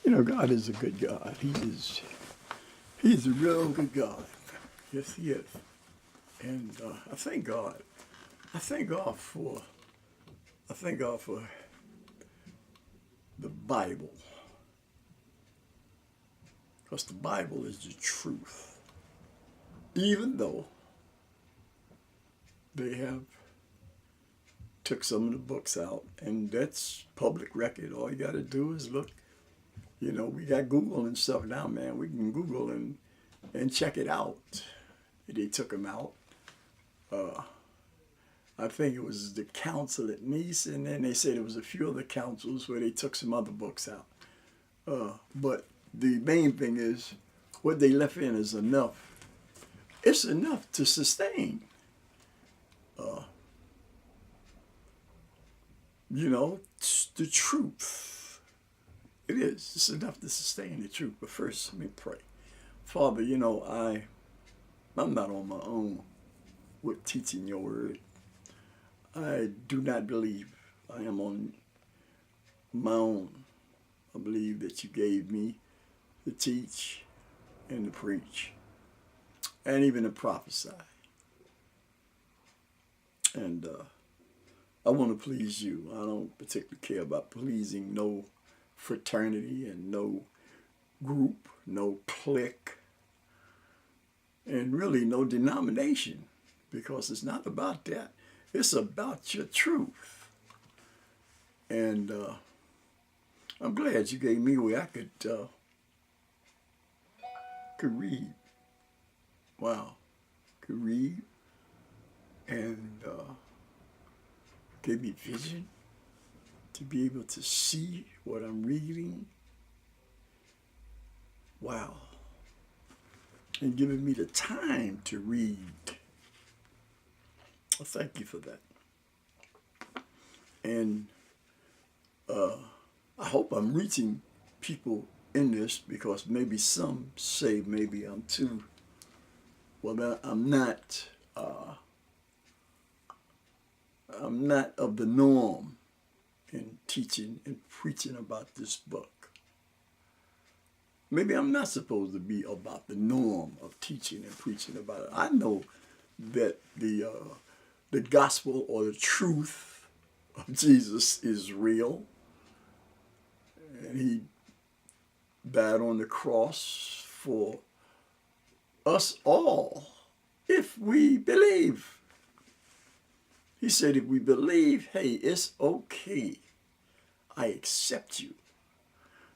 You know, God is a good God. He's a real good God. Yes, he is. And I thank God. I thank God for I thank God for the Bible. Because the Bible is the truth. Even though they have took some of the books out, and that's public record. All you got to do is look. You know, we got Google and stuff now, man. We can Google and check it out. They took them out. Uh, I think it was the council at Nice, and then they said it was a few other councils where they took some other books out. But the main thing is what they left in is enough. It's enough to sustain. Uh, you know, the truth. It is. It's enough to sustain the truth. But first, let me pray. Father, you know, I'm not on my own with teaching your word. I do not believe I am on my own. I believe that you gave me to teach and to preach and even to prophesy. And I want to please you. I don't particularly care about pleasing no fraternity and no group, no clique, and really no denomination, because it's not about that. It's about your truth. And I'm glad you gave me a way I could read. Wow. Could read and gave me vision to be able to see what I'm reading. Wow. And giving me the time to read. Well, thank you for that. And I hope I'm reaching people in this, because maybe some say maybe I'm too, well, I'm not of the norm in teaching and preaching about this book. Maybe I'm not supposed to be about the norm of teaching and preaching about it. I know that the gospel or the truth of Jesus is real. And he died on the cross for us all if we believe. He said, if we believe, hey, it's okay. I accept you.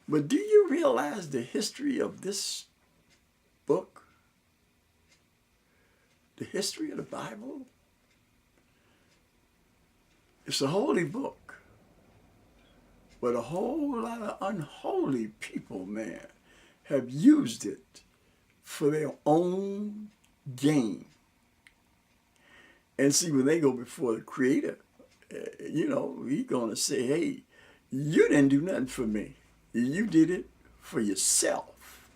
But do you realize the history of this book? The history of the Bible? It's a holy book. But a whole lot of unholy people, man, have used it for their own gain. And see, when they go before the Creator, you know, he's going to say, hey, you didn't do nothing for me. You did it for yourself.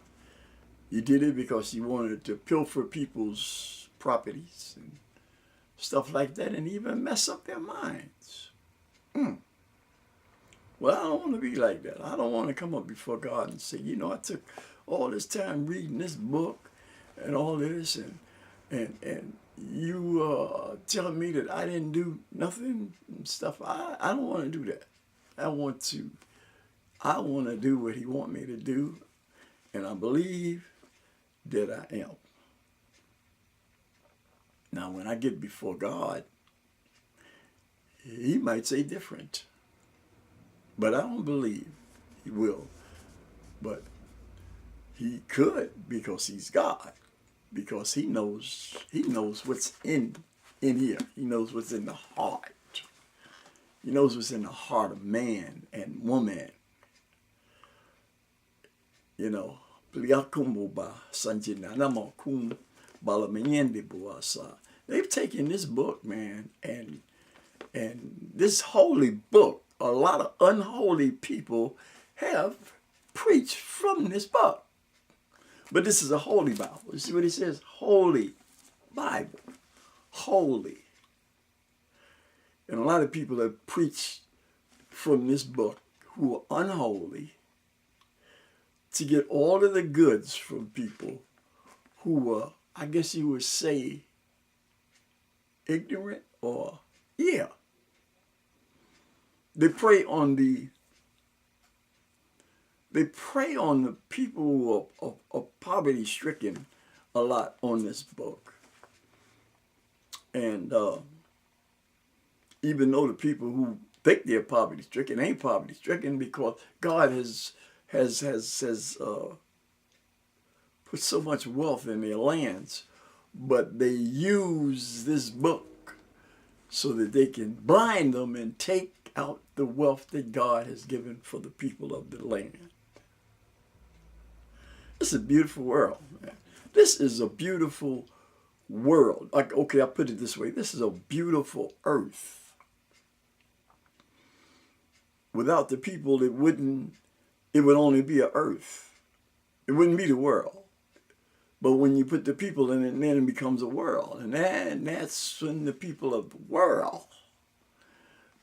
You did it because you wanted to pilfer people's properties and stuff like that, and even mess up their minds. Well, I don't want to be like that. I don't want to come up before God and say, you know, I took all this time reading this book and all this, and you telling me that I didn't do nothing and stuff. I don't want to do that. I want to do what he wants me to do, and I believe that I am. Now, when I get before God, he might say different, but I don't believe he will. But he could, because he's God, because he knows what's in here. He knows what's in the heart. He knows what's in the heart of man and woman. You know, they've taken this book, man, and this holy book, a lot of unholy people have preached from this book. But this is a holy Bible. You see what he says? Holy Bible. Holy. And a lot of people have preached from this book who are unholy, to get all of the goods from people who were, I guess you would say, ignorant or, yeah. They prey on the people who are poverty stricken a lot on this book. And even though the people who think they're poverty stricken ain't poverty stricken, because God has put so much wealth in their lands, but they use this book so that they can blind them and take out the wealth that God has given for the people of the land. It's a beautiful world, man. This is a beautiful world. Like, okay, I'll put it this way. This is a beautiful earth. Without the people, it would only be an earth. It wouldn't be the world. But when you put the people in it, then it becomes a world. And that's when the people of the world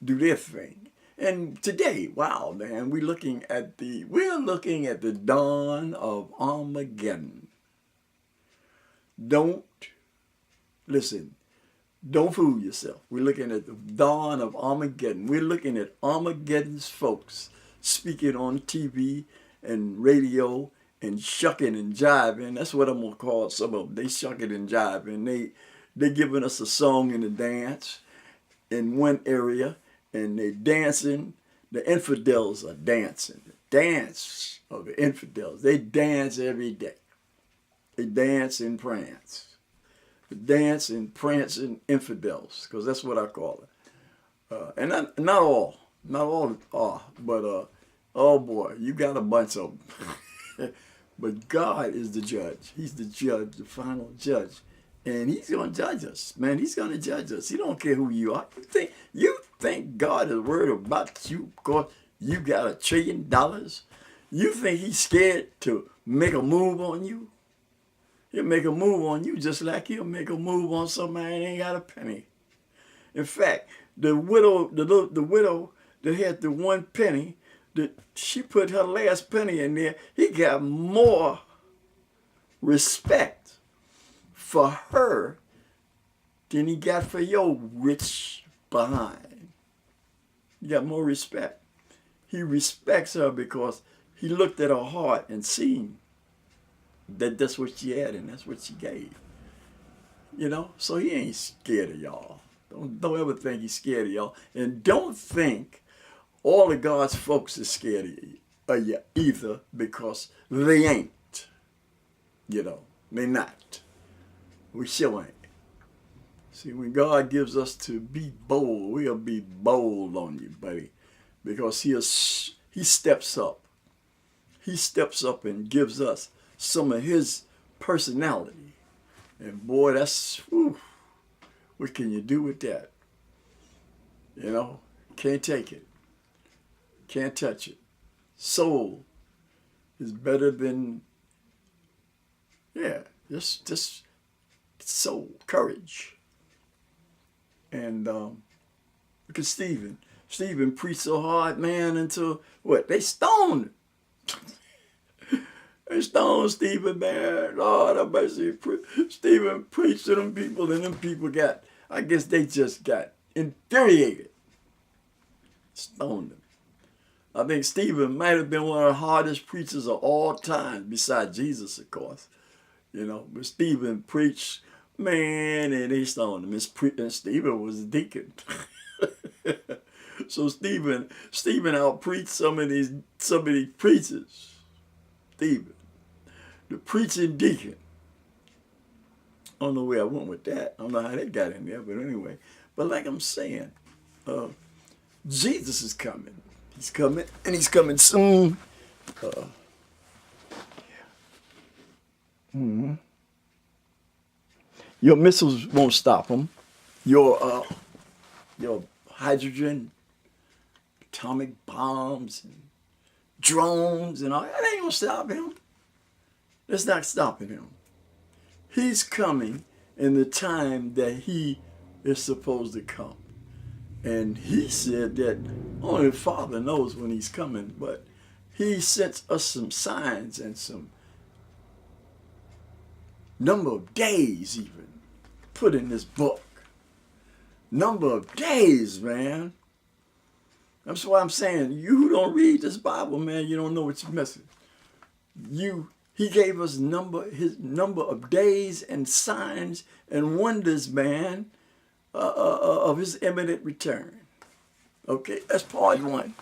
do their thing. And today, wow, man, we're looking at the dawn of Armageddon. Don't fool yourself. We're looking at the dawn of Armageddon. We're looking at Armageddon's folks speaking on TV and radio and shucking and jiving. That's what I'm going to call some of them. They shucking and jiving. They giving us a song and a dance in one area, and they dancing. The infidels are dancing. The dance of the infidels. They dance every day. They dance and prance. The dance and prancing infidels, because that's what I call it. And not all are, but oh boy, you got a bunch of them. But God is the judge. He's the judge, the final judge. And he's going to judge us, man. He's going to judge us. He don't care who you are. You think God is worried about you because you got $1 trillion? You think he's scared to make a move on you? He'll make a move on you just like he'll make a move on somebody that ain't got a penny. In fact, the widow that had the 1 penny, that she put her last penny in there, he got more respect for her than he got for your rich behind. He got more respect. He respects her because he looked at her heart and seen that that's what she had and that's what she gave. You know, so he ain't scared of y'all. Don't ever think he's scared of y'all. And don't think all of God's folks is scared of you either, because they ain't. You know, they not. We sure ain't. See, when God gives us to be bold, we'll be bold on you, buddy, because he steps up. He steps up and gives us some of his personality. And boy, that's, whew, what can you do with that? You know, can't take it. Can't touch it. Soul is better than, just soul, courage. And look at Stephen. Stephen preached so hard, man, until what? They stoned him. They stoned Stephen, man. Lord have mercy. Stephen preached to them people, and them people got, I guess they just got infuriated. Stoned him. I think Stephen might have been one of the hardest preachers of all time, besides Jesus, of course. You know, but Stephen preached, man, and they stoned him. And Stephen was a deacon. So Stephen out-preached some of these preachers. Stephen, the preaching deacon. I don't know where I went with that. I don't know how they got in there, but anyway. But like I'm saying, Jesus is coming. He's coming, and he's coming soon. Your missiles won't stop him. Your hydrogen, atomic bombs, and drones, and all that ain't gonna stop him. That's not stopping him. He's coming in the time that he is supposed to come. And he said that only the Father knows when he's coming, but He sent us some signs and some number of days even put in this book. Number of days, man. That's why I'm saying, you who don't read this Bible, man, you don't know what you're missing. He gave us his number of days and signs and wonders, man, of his imminent return. Okay, that's part one.